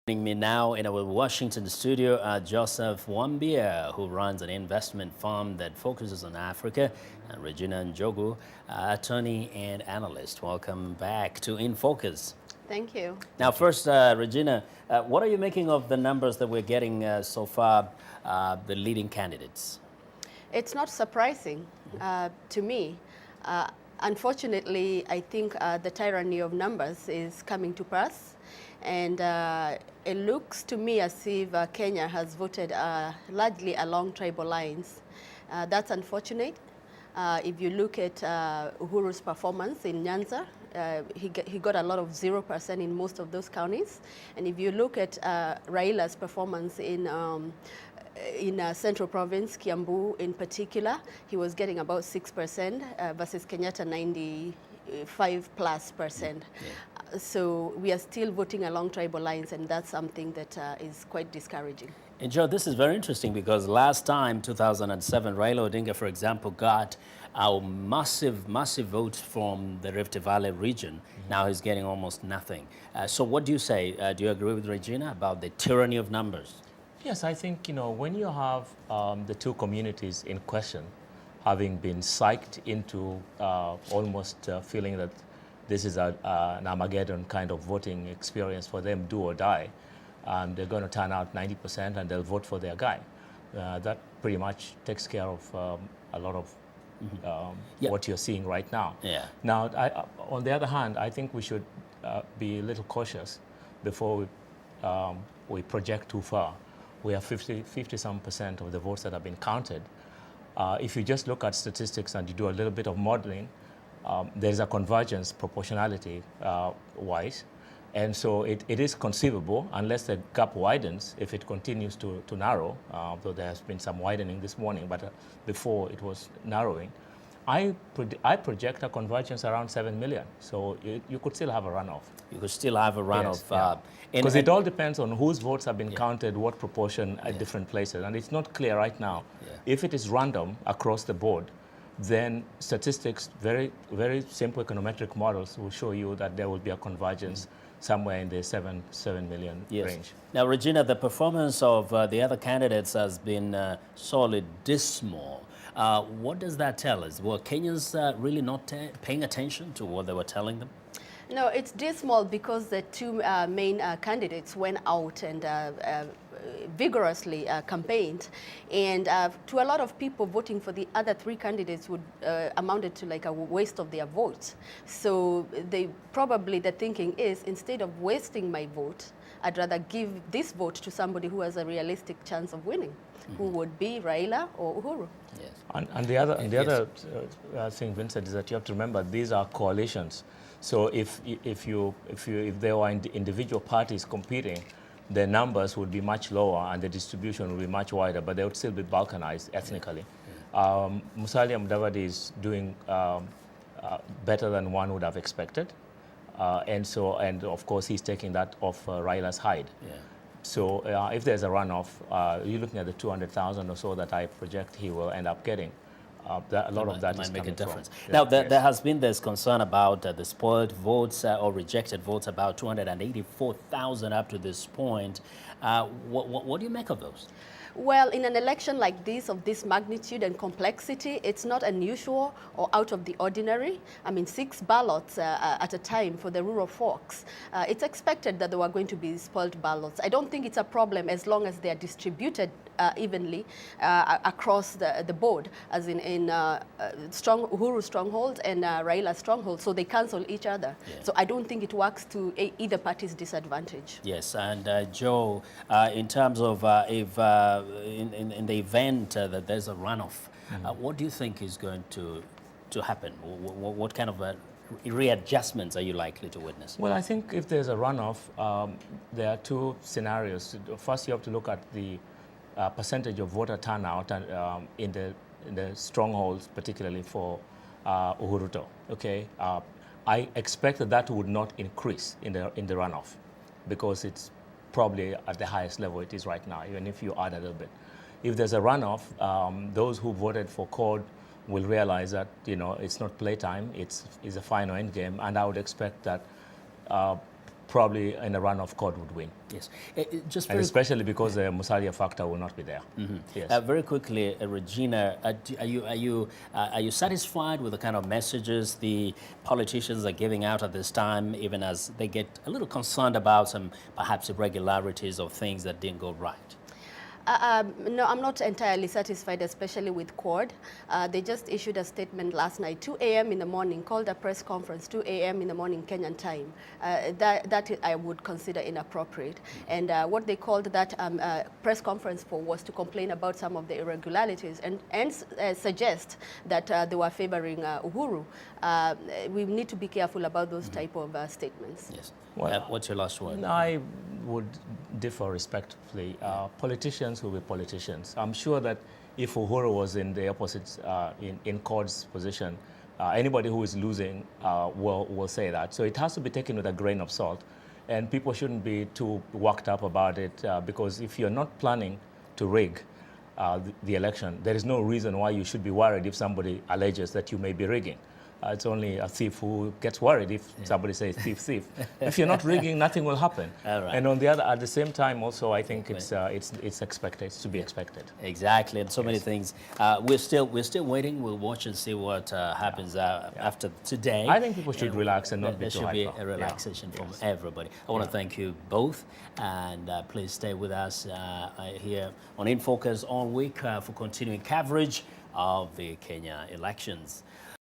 Joining me now in our Washington studio are Joseph Wambia, who runs an investment firm that focuses on Africa, and Regina Njogu, attorney and analyst. Welcome back to In Focus. Thank you. Now, first, Regina, what are you making of the numbers that we're getting so far, the leading candidates? It's not surprising to me. Unfortunately, I think the tyranny of numbers is coming to pass. And it looks to me as if Kenya has voted largely along tribal lines. That's unfortunate. If you look at Uhuru's performance in Nyanza, he got a lot of 0% in most of those counties. And if you look at Raila's performance in Central Province, Kiambu in particular, he was getting about 6% versus Kenyatta 95+%. Yeah. So we are still voting along tribal lines, and that's something that is quite discouraging. And Joe, this is very interesting because last time, 2007, Raila Odinga, for example, got a massive vote from the Rift Valley region. Now he's getting almost nothing. So what do you say? Do you agree with Regina about the tyranny of numbers? Yes, I think, when you have the two communities in question having been psyched into almost feeling that this is an Armageddon kind of voting experience for them, do or die, and they're going to turn out 90% and they'll vote for their guy. That pretty much takes care of a lot of what you're seeing right now. Yeah. Now, on the other hand, I think we should be a little cautious before we project too far. We have 50-some% of the votes that have been counted. If you just look at statistics and you do a little bit of modeling, there's a convergence proportionality wise. And so it is conceivable, unless the gap widens, if it continues to narrow, though there has been some widening this morning, but before it was narrowing. I project a convergence around 7 million. So you could still have a runoff. You could still have a runoff. Yes, because it all depends on whose votes have been counted, what proportion at different places. And it's not clear right now. If it is random across the board, then statistics, very, very simple econometric models will show you that there will be a convergence somewhere in the 7 million range. Now, Regina, the performance of the other candidates has been solid dismal. What does that tell us? Were Kenyans really not paying attention to what they were telling them? No, it's dismal because the two main candidates went out and vigorously campaigned, and to a lot of people, voting for the other three candidates would amounted to like a waste of their votes. So the thinking is, instead of wasting my vote, I'd rather give this vote to somebody who has a realistic chance of winning, who would be Raila or Uhuru. Yes. And the other thing, Vincent, is that you have to remember these are coalitions. So if there were individual parties competing, the numbers would be much lower and the distribution would be much wider, but they would still be balkanized ethnically. Musalia Mudavadi is doing better than one would have expected, and of course he's taking that off Raila's hide. Yeah. So if there's a runoff, you're looking at the 200,000 or so that I project he will end up getting. A lot of that might make a difference. From. Now, there has been this concern about the spoiled votes or rejected votes, about 284,000 up to this point. What do you make of those? Well, in an election like this, of this magnitude and complexity, it's not unusual or out of the ordinary. I mean, 6 ballots at a time for the rural folks. It's expected that there were going to be spoiled ballots. I don't think it's a problem as long as they are distributed evenly across the board, as in Uhuru strongholds and Raila strongholds, so they cancel each other. Yeah. So I don't think it works to either party's disadvantage. Yes, and Joe, in terms of if in the event that there's a runoff, what do you think is going to happen? What kind of readjustments are you likely to witness? Well, I think if there's a runoff, there are two scenarios. First, you have to look at the percentage of voter turnout in the strongholds, particularly for Uhuruto. Okay, I expect that would not increase in the runoff because it's probably at the highest level it is right now, even if you add a little bit. If there's a runoff, those who voted for CORD will realize that it's not playtime; it's a final end game, and I would expect that probably in a runoff, CORD would win. Yes. Just And very especially because the Musalia factor will not be there. Yes. very quickly, Regina, are you satisfied with the kind of messages the politicians are giving out at this time, even as they get a little concerned about some perhaps irregularities or things that didn't go right? No, I'm not entirely satisfied, especially with CORD. They just issued a statement last night, 2 a.m. in the morning, called a press conference, 2 a.m. in the morning Kenyan time. That I would consider inappropriate. And what they called that press conference for was to complain about some of the irregularities and suggest that they were favoring Uhuru. We need to be careful about those type of statements. Yes. Well, What's your last word? I would differ respectfully. Politicians will be politicians. I'm sure that if Uhuru was in the opposite, in CORD's position, anybody who is losing will say that. So it has to be taken with a grain of salt. And people shouldn't be too worked up about it because if you're not planning to rig the election, there is no reason why you should be worried if somebody alleges that you may be rigging. It's only a thief who gets worried if somebody says thief, thief. If you're not rigging, nothing will happen. All right. And on the other, at the same time, also, I think it's expected. It's to be expected. Exactly, and so many things. We're still waiting. We'll watch and see what happens after today. I think people should relax and not be too hyper. There should be a relaxation from everybody. I want to thank you both, and please stay with us here on In Focus all week for continuing coverage of the Kenya elections.